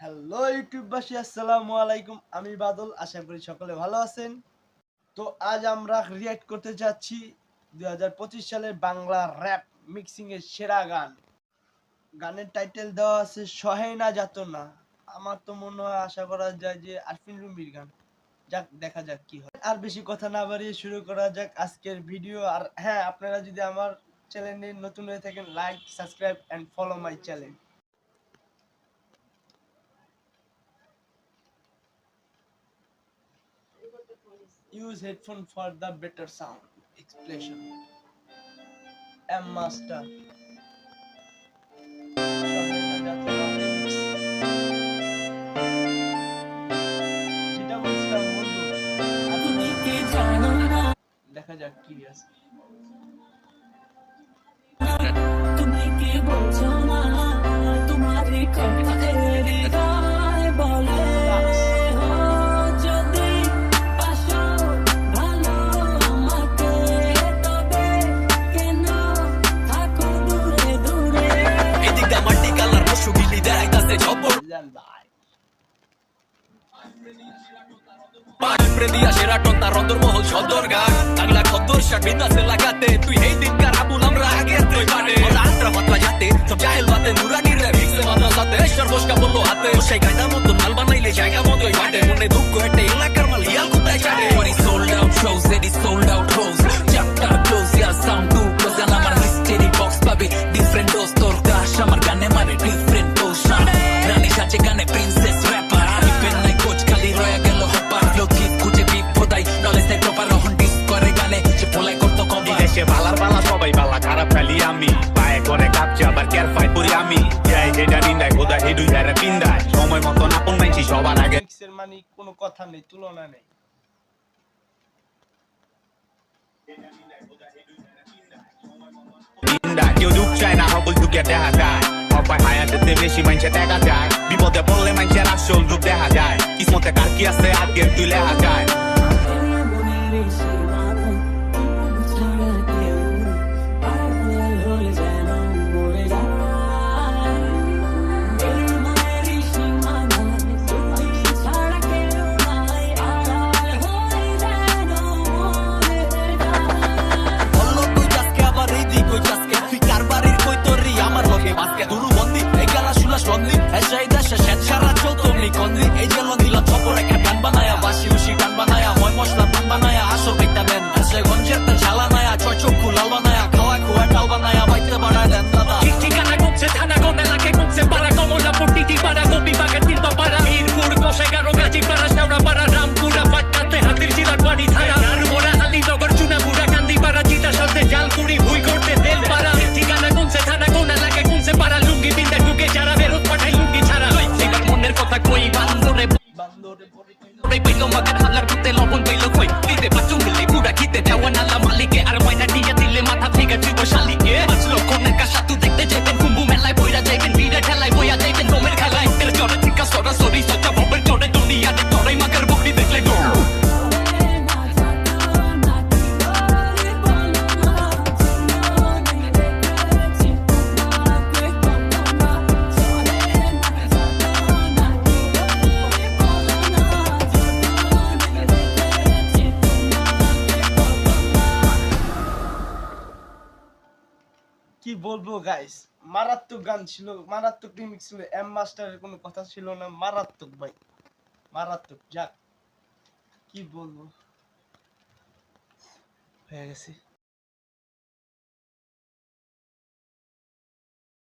Hello ইউটিউববাসী, আসসালামু আলাইকুম। আমি বাদল, আশা করি সকলে ভালো আছেন। তো আজ আমরা রিঅ্যাক্ট করতে যাচ্ছি 2025 সালের বাংলা র‍্যাপ মিক্সিং এর সেরা গান। গানের টাইটেল দেওয়া আছে সহে না যাতনা। আমার তো মনে হয়, আশা করা যায় যে আরফিন রুমির গান। যাক, দেখা যাক কি হয়। আর বেশি কথা না বাড়িয়ে শুরু করা যাক আজকের ভিডিও। আর হ্যাঁ, আপনারা যদি আমার চ্যানেলে নতুন হয়ে থাকেন, like, subscribe and follow my channel. Use headphone for the better sound. Explanation. M Master. যেটা বলছিলাম বন্ধু, দেখা যাক কি আছে। তুমি কি বলছো না তোমার কথা বলে Prendía Sheraton, Tarondor, Mojo, Shodor, Gang, Angla, Kotor, Shabina, se la gate, tu hating, Karabulam, Raget, tu pade, Olantra, Matlajate, so Jahil, Bate, Nurani, Remix, Madrasate, Sharboshka, Bolo, Hate, Shega, Moto, Malbana, Jaga, Moto, Mate, Mune, Duko, Ilaka, Malia, Kuta, Jade, when he sold out shows, then he sold out shows, chapter close, yeah, sound too close, and I'm a mystery box, baby, different dose, Torta, Shamar, Gane, Mare, different dose, Rani, Shache, Gane, princess, rapper, Ipen, I coach, Kali, Roya, Gelo, Hopper, Loki, Kuche, Bip, Podai, Knowledge, they proper, Rohon, Dis, Kore, Gane, She, Polai, Korto, Koba, দেশে বালার বালা সবাই বালা খারাপ ফেলি আমি পায়ে করে কাপছে আবার care fight করি আমি যাই যেটা নিন্দায় গোদা হেডু যারা পিন্দায় সময় মতো আপন মাইছি সবার আগে মিক্সের মানে কোনো কথা নেই, তুলনা নেই। পিন্দায় কেউ দুঃখ চায় না সকল দুঃখে দেখা যায় অপায় হায়াতে বেশি মাইনছে দেখা যায় বিপদে পড়লে মাইনছে আসল রূপ দেখা যায় কিসমতে কার কি আছে আজকে তুই লেখা যায় কি বলবো গাইস, মারাত্মক গান ছিল, মারাত্মক রিমিক্স ছিল। এম মাস্টারের কোনো কথা ছিল না, মারাত্মক ভাই, মারাত্মক। যাক, কি বলবো, হয়ে গেছে।